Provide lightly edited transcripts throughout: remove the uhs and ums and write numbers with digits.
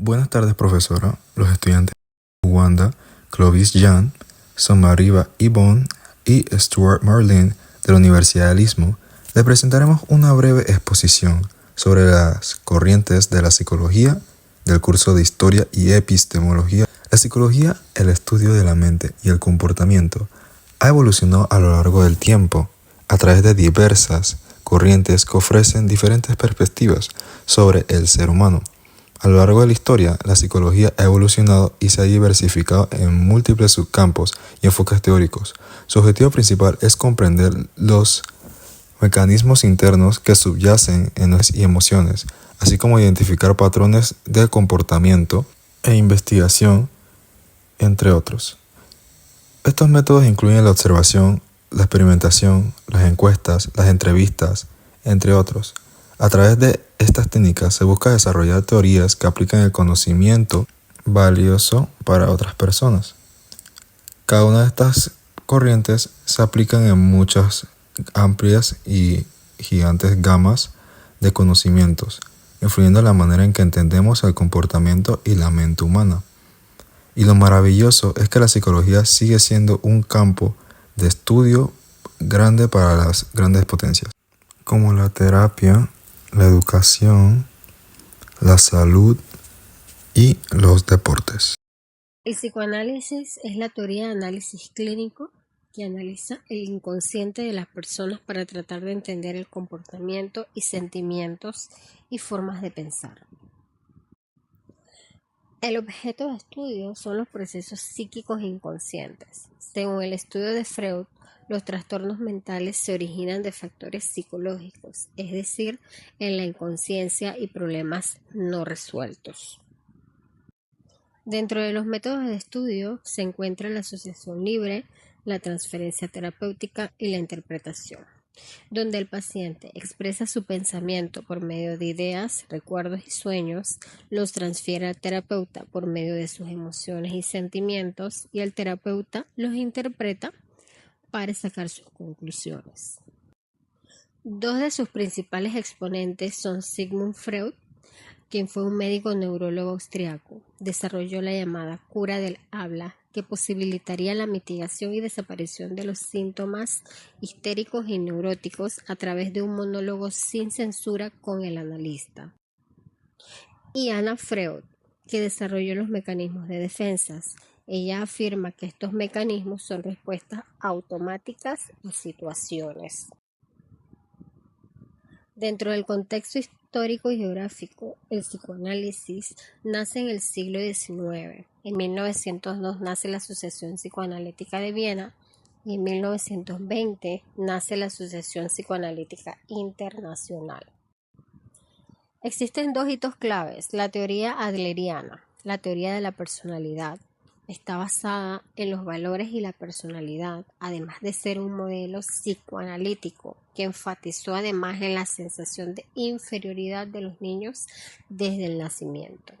Buenas tardes, profesora. Los estudiantes Wanda, Clovis Jan, Somariva Yvonne y Stuart Marlin de la Universidad del Istmo le presentaremos una breve exposición sobre las corrientes de la psicología del curso de Historia y Epistemología. La psicología, el estudio de la mente y el comportamiento, ha evolucionado a lo largo del tiempo a través de diversas corrientes que ofrecen diferentes perspectivas sobre el ser humano. A lo largo de la historia, la psicología ha evolucionado y se ha diversificado en múltiples subcampos y enfoques teóricos. Su objetivo principal es comprender los mecanismos internos que subyacen en nuestras emociones, así como identificar patrones de comportamiento e investigación, entre otros. Estos métodos incluyen la observación, la experimentación, las encuestas, las entrevistas, entre otros. A través de estas técnicas se busca desarrollar teorías que aplican el conocimiento valioso para otras personas. Cada una de estas corrientes se aplican en muchas amplias y gigantes gamas de conocimientos, influyendo en la manera en que entendemos el comportamiento y la mente humana. Y lo maravilloso es que la psicología sigue siendo un campo de estudio grande para las grandes potencias, como la terapia, la educación, la salud y los deportes. El psicoanálisis es la teoría de análisis clínico que analiza el inconsciente de las personas para tratar de entender el comportamiento y sentimientos y formas de pensar. El objeto de estudio son los procesos psíquicos inconscientes. Según el estudio de Freud, los trastornos mentales se originan de factores psicológicos, es decir, en la inconsciencia y problemas no resueltos. Dentro de los métodos de estudio se encuentra la asociación libre, la transferencia terapéutica y la interpretación, donde el paciente expresa su pensamiento por medio de ideas, recuerdos y sueños, los transfiere al terapeuta por medio de sus emociones y sentimientos y el terapeuta los interpreta para sacar sus conclusiones. Dos de sus principales exponentes son Sigmund Freud, quien fue un médico neurólogo austriaco. Desarrolló la llamada cura del habla, que posibilitaría la mitigación y desaparición de los síntomas histéricos y neuróticos a través de un monólogo sin censura con el analista. Y Anna Freud, que desarrolló los mecanismos de defensas. Ella afirma que estos mecanismos son respuestas automáticas a situaciones. Dentro del contexto histórico y geográfico, el psicoanálisis nace en el siglo XIX. En 1902 nace la Asociación Psicoanalítica de Viena y en 1920 nace la Asociación Psicoanalítica Internacional. Existen dos hitos claves: la teoría adleriana, la teoría de la personalidad. Está basada en los valores y la personalidad, además de ser un modelo psicoanalítico que enfatizó además en la sensación de inferioridad de los niños desde el nacimiento.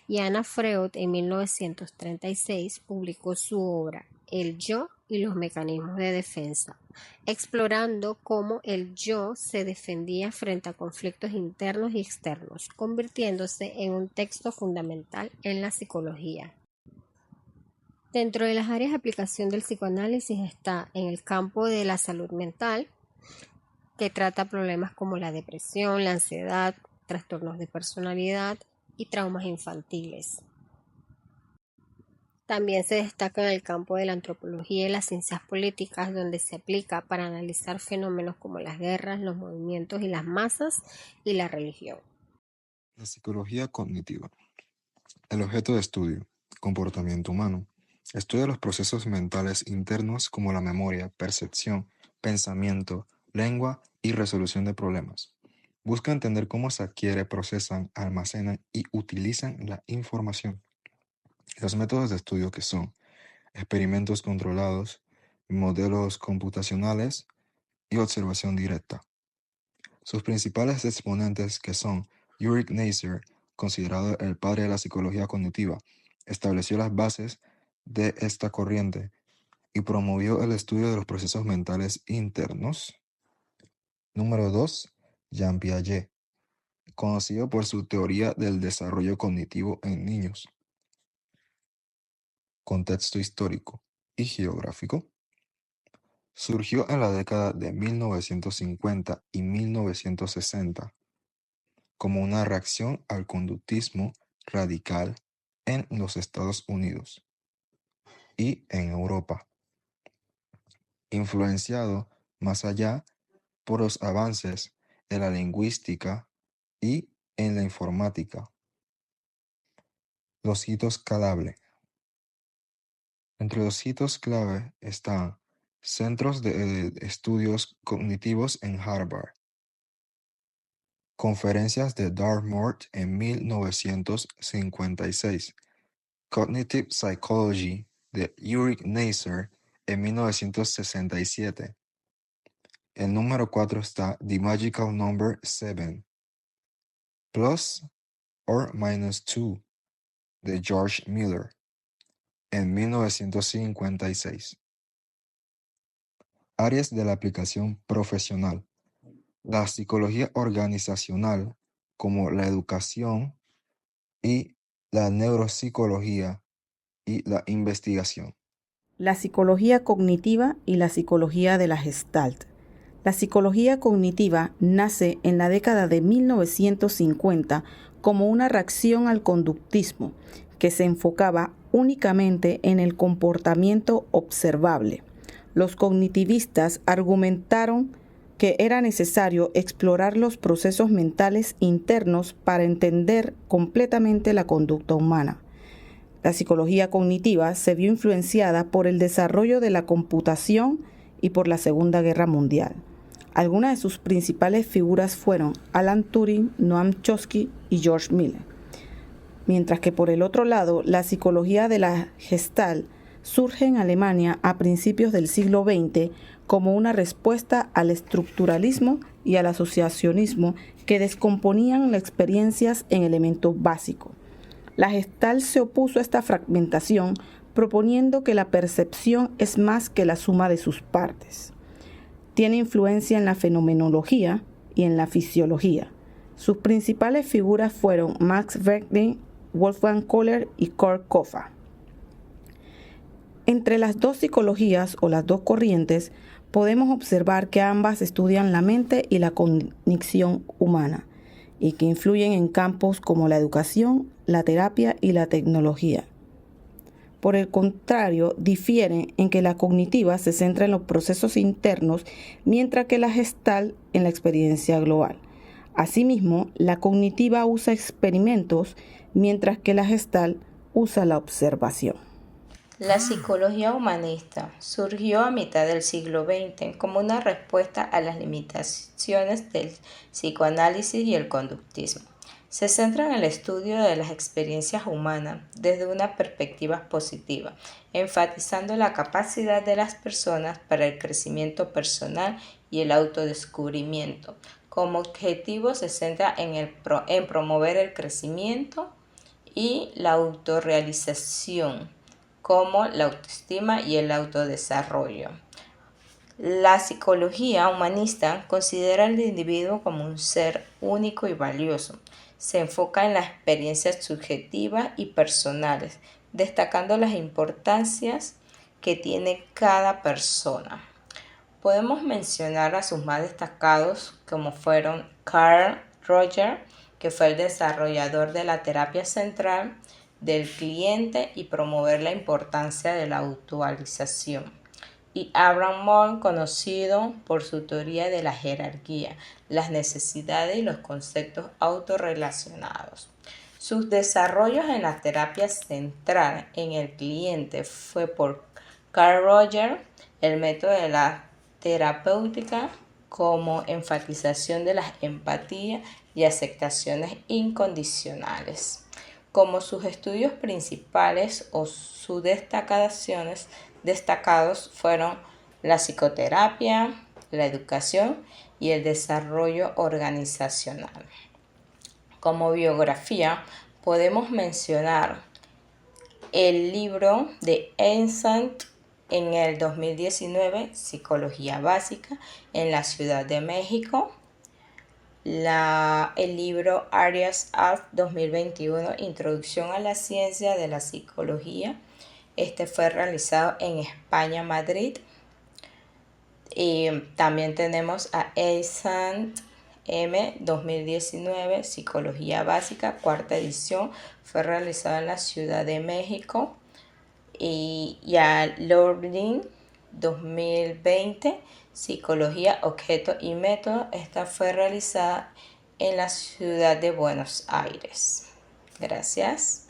Y Anna Freud en 1936 publicó su obra El yo y los mecanismos de defensa, explorando cómo el yo se defendía frente a conflictos internos y externos, convirtiéndose en un texto fundamental en la psicología. Dentro de las áreas de aplicación del psicoanálisis está en el campo de la salud mental, que trata problemas como la depresión, la ansiedad, trastornos de personalidad y traumas infantiles. También se destaca en el campo de la antropología y las ciencias políticas, donde se aplica para analizar fenómenos como las guerras, los movimientos y las masas y la religión. La psicología cognitiva. El objeto de estudio, comportamiento humano. Estudia los procesos mentales internos como la memoria, percepción, pensamiento, lengua y resolución de problemas. Busca entender cómo se adquiere, procesan, almacenan y utilizan la información. Los métodos de estudio que son experimentos controlados, modelos computacionales y observación directa. Sus principales exponentes, que son Ulrich Neisser, considerado el padre de la psicología cognitiva, estableció las bases de esta corriente y promovió el estudio de los procesos mentales internos. Número 2. Jean Piaget, conocido por su teoría del desarrollo cognitivo en niños. Contexto histórico y geográfico. Surgió en la década de 1950 y 1960 como una reacción al conductismo radical en los Estados Unidos y en Europa, influenciado más allá por los avances en la lingüística y en la informática. Los hitos clave. Entre los hitos clave están Centros de Estudios Cognitivos en Harvard, Conferencias de Dartmouth en 1956, Cognitive Psychology de Ulrich Neisser en 1967. El número 4 está The Magical Number 7, Plus or Minus 2 de George Miller en 1956. Áreas de la aplicación profesional. La psicología organizacional, como la educación y la neuropsicología y la investigación. La psicología cognitiva y la psicología de la Gestalt. La psicología cognitiva nace en la década de 1950 como una reacción al conductismo que se enfocaba únicamente en el comportamiento observable. Los cognitivistas argumentaron que era necesario explorar los procesos mentales internos para entender completamente la conducta humana. La psicología cognitiva se vio influenciada por el desarrollo de la computación y por la Segunda Guerra Mundial. Algunas de sus principales figuras fueron Alan Turing, Noam Chomsky y George Miller. Mientras que por el otro lado, la psicología de la Gestalt surge en Alemania a principios del siglo XX como una respuesta al estructuralismo y al asociacionismo que descomponían las experiencias en elementos básicos. La Gestalt se opuso a esta fragmentación, proponiendo que la percepción es más que la suma de sus partes. Tiene influencia en la fenomenología y en la fisiología. Sus principales figuras fueron Max Wegener, Wolfgang Kohler y Kurt Kofa. Entre las dos psicologías o las dos corrientes, podemos observar que ambas estudian la mente y la cognición humana, y que influyen en campos como la educación, la terapia y la tecnología. Por el contrario, difieren en que la cognitiva se centra en los procesos internos, mientras que la Gestalt en la experiencia global. Asimismo, la cognitiva usa experimentos, mientras que la Gestalt usa la observación. La psicología humanista surgió a mitad del siglo XX como una respuesta a las limitaciones del psicoanálisis y el conductismo. Se centra en el estudio de las experiencias humanas desde una perspectiva positiva, enfatizando la capacidad de las personas para el crecimiento personal y el autodescubrimiento. Como objetivo se centra en promover el crecimiento y la autorrealización, como la autoestima y el autodesarrollo. La psicología humanista considera al individuo como un ser único y valioso. Se enfoca en las experiencias subjetivas y personales, destacando las importancias que tiene cada persona. Podemos mencionar a sus más destacados, como fueron Carl Rogers, que fue el desarrollador de la terapia central del cliente y promover la importancia de la actualización, y Abraham Moll, conocido por su teoría de la jerarquía, las necesidades y los conceptos autorrelacionados. Sus desarrollos en la terapia central en el cliente fue por Carl Rogers, el método de la terapéutica como enfatización de las empatías y aceptaciones incondicionales. Como sus estudios principales o sus destacados fueron la psicoterapia, la educación y el desarrollo organizacional. Como biografía podemos mencionar el libro de Eisenstein en el 2019, Psicología Básica en la Ciudad de México, el libro Arias Art 2021, Introducción a la Ciencia de la Psicología. Este fue realizado en España, Madrid. Y también tenemos a Eisand M 2019, Psicología Básica, cuarta edición, fue realizado en la Ciudad de México. Y a Lording 2020, Psicología, Objeto y Método. Esta fue realizada en la ciudad de Buenos Aires. Gracias.